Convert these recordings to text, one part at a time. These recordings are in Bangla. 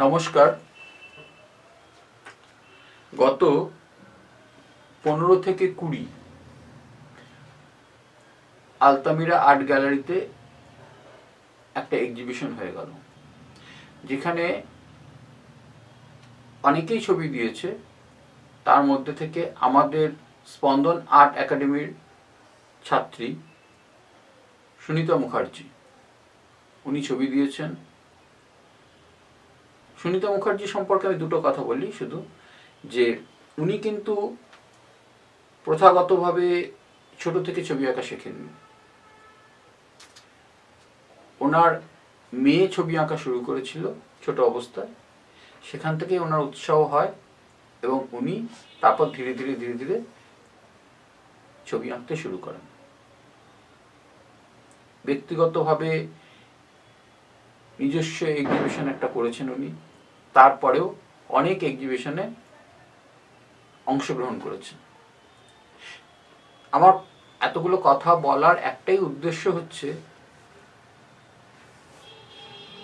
নমস্কার। গত 15 থেকে 20 আলতামিরা আর্ট গ্যালারিতে একটা এক্সিবিশন হয়ে গেল, যেখানে অনেকেই ছবি দিয়েছে। তার মধ্যে থেকে আমাদের স্পন্দন আর্ট একাডেমির ছাত্রী সুনিতা মুখার্জি, উনি ছবি দিয়েছেন। সুনিতা মুখার্জি সম্পর্কে আমি দুটো কথা বলি শুধু, যে উনি কিন্তু প্রথাগতভাবে ছোট থেকে ছবি আঁকা শেখেননি। ওনার মেয়ে ছবি আঁকা শুরু করেছিল ছোট অবস্থায়, সেখান থেকে ওনার উৎসাহ হয় এবং উনি তারপর ধীরে ধীরে ছবি আঁকতে শুরু করেন। ব্যক্তিগতভাবে নিজস্ব এক্সিবিশন একটা করেছেন উনি, তারপরেও অনেক এক্সিবিশনে অংশগ্রহণ করেছেন। আমার এতগুলো কথা বলার একটাই উদ্দেশ্য হচ্ছে,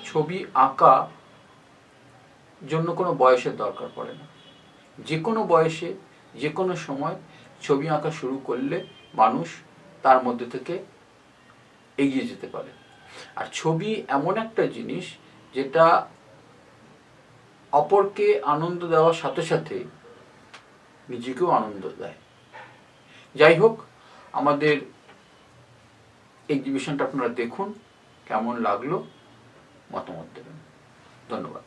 ছবি আঁকা জন্য কোনো বয়সের দরকার পড়ে না। যে কোনো বয়সে যে কোনো সময় ছবি আঁকা শুরু করলে মানুষ তার মধ্যে থেকে এগিয়ে যেতে পারে। আর ছবি এমন একটা জিনিস যেটা অপরকে আনন্দ দেওয়ার সাথে সাথে নিজেকেও আনন্দ দেয়। যাই হোক, আমাদের এক্সিবিশনটা আপনারা দেখুন, কেমন লাগলো মতামত দেবেন। ধন্যবাদ।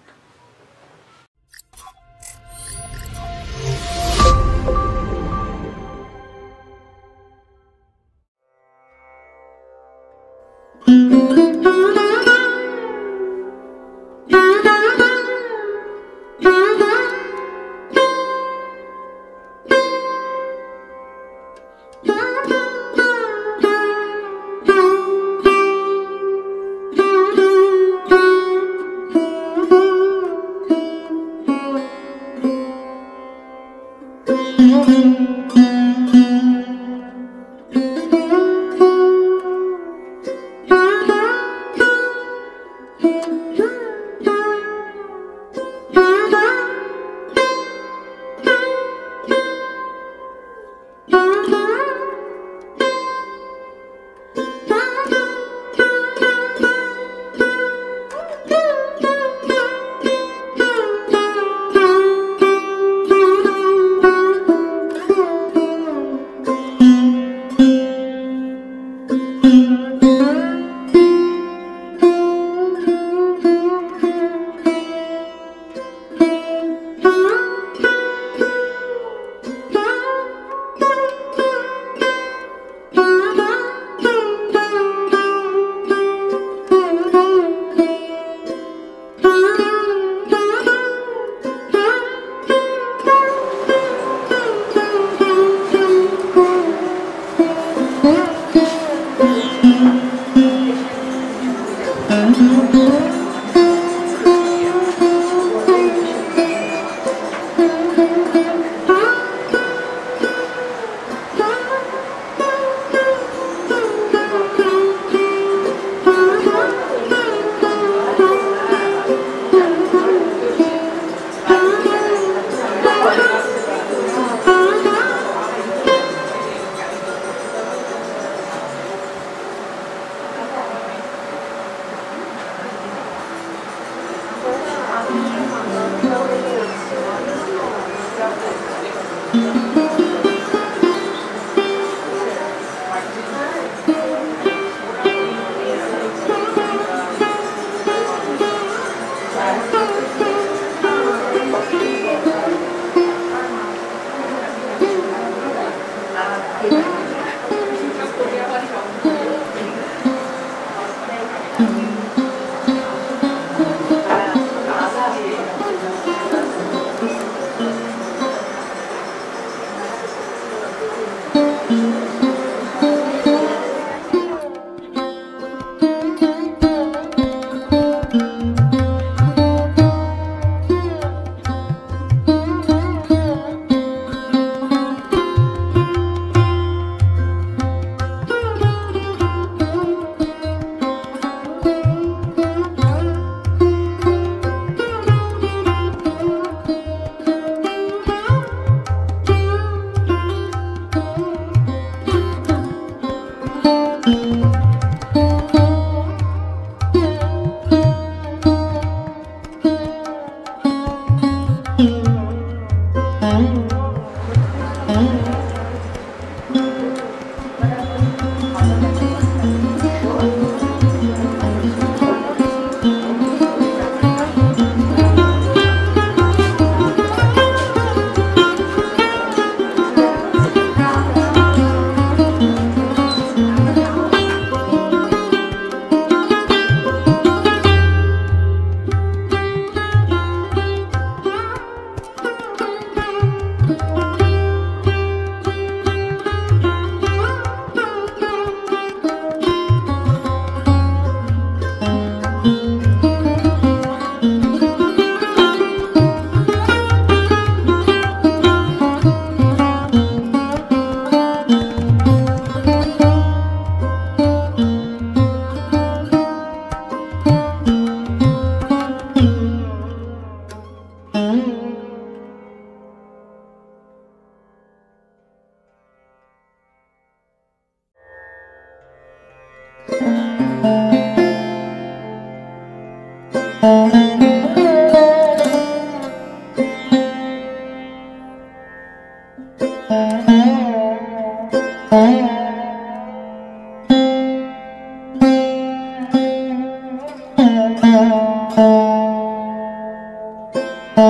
নমস্কার,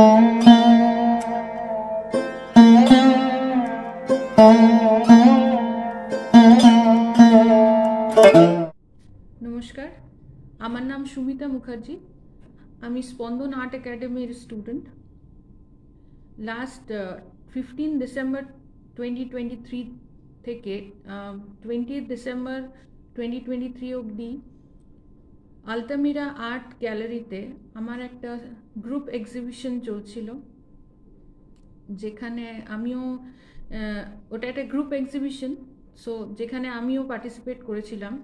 আমার নাম সুমিতা মুখার্জি। আমি স্পন্দন আর্ট একাডেমির স্টুডেন্ট। লাস্ট 15 ডিসেম্বর 2023 থেকে 20 ডিসেম্বর 2023 অবধি আলতামিরা আর্ট গ্যালারিতে আমার একটা গ্রুপ এক্সিবিশন চলছিল, যেখানে আমিও ওটা একটা গ্রুপ এক্সিবিশন, সো যেখানে আমিও পার্টিসিপেট করেছিলাম।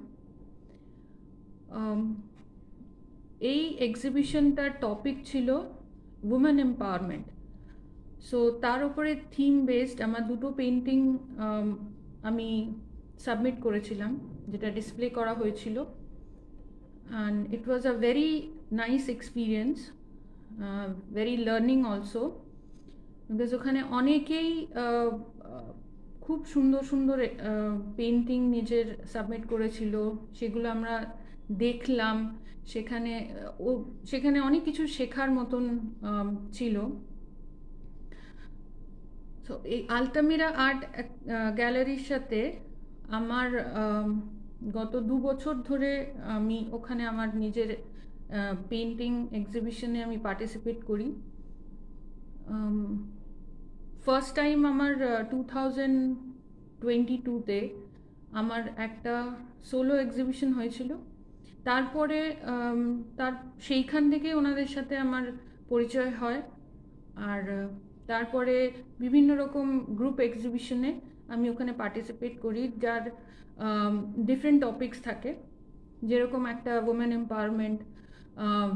এই এক্সিবিশনটার টপিক ছিল উমেন এম্পাওয়ারমেন্ট। সো তার উপরে থিম বেসড আমার দুটো পেন্টিং আমি সাবমিট করেছিলাম, যেটা ডিসপ্লে করা হয়েছিল। And it was a very nice experience, very learning also, because ওখানে অনেকেই খুব সুন্দর সুন্দর পেন্টিং নিজের সাবমিট করেছিল। সেগুলো আমরা দেখলাম। সেখানে অনেক কিছু শেখার মতন ছিল। তো এই আলতামিরা আর্ট গ্যালারির সাথে আমার গত 2 বছর ধরে আমি ওখানে আমার নিজের পেন্টিং এক্সিবিশনে আমি পার্টিসিপেট করি। ফার্স্ট টাইম আমার 2022-তে আমার একটা সোলো এক্সিবিশন হয়েছিল। তারপরে সেইখান থেকে ওনাদের সাথে আমার পরিচয় হয়। আর তারপরে বিভিন্ন রকম গ্রুপ এক্সিবিশনে আমি ওখানে পার্টিসিপেট করি, যার ডিফারেন্ট টপিকস থাকে। যেরকম একটা ওমেন এম্পাওয়ারমেন্ট,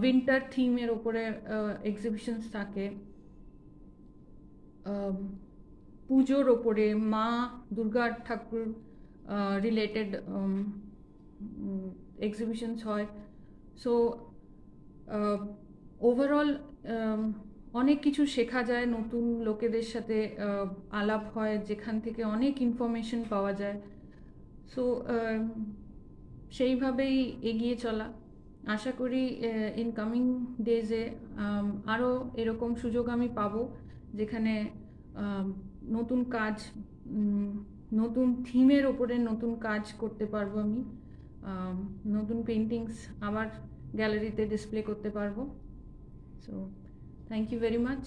উইন্টার থিমের ওপরে এক্সিবিশনস থাকে, পুজোর ওপরে, মা দুর্গা ঠাকুর রিলেটেড এক্সিবিশনস হয়। সো ওভারঅল অনেক কিছু শেখা যায়, নতুন লোকেদের সাথে আলাপ হয়, যেখান থেকে অনেক ইনফরমেশন পাওয়া যায়। সো সেইভাবেই এগিয়ে চলা। আশা করি ইন কামিং ডেজে আরও এরকম সুযোগ আমি পাবো, যেখানে নতুন কাজ, নতুন থিমের ওপরে নতুন কাজ করতে পারবো। আমি নতুন পেন্টিংস আমার গ্যালারিতে ডিসপ্লে করতে পারবো। So thank you very much.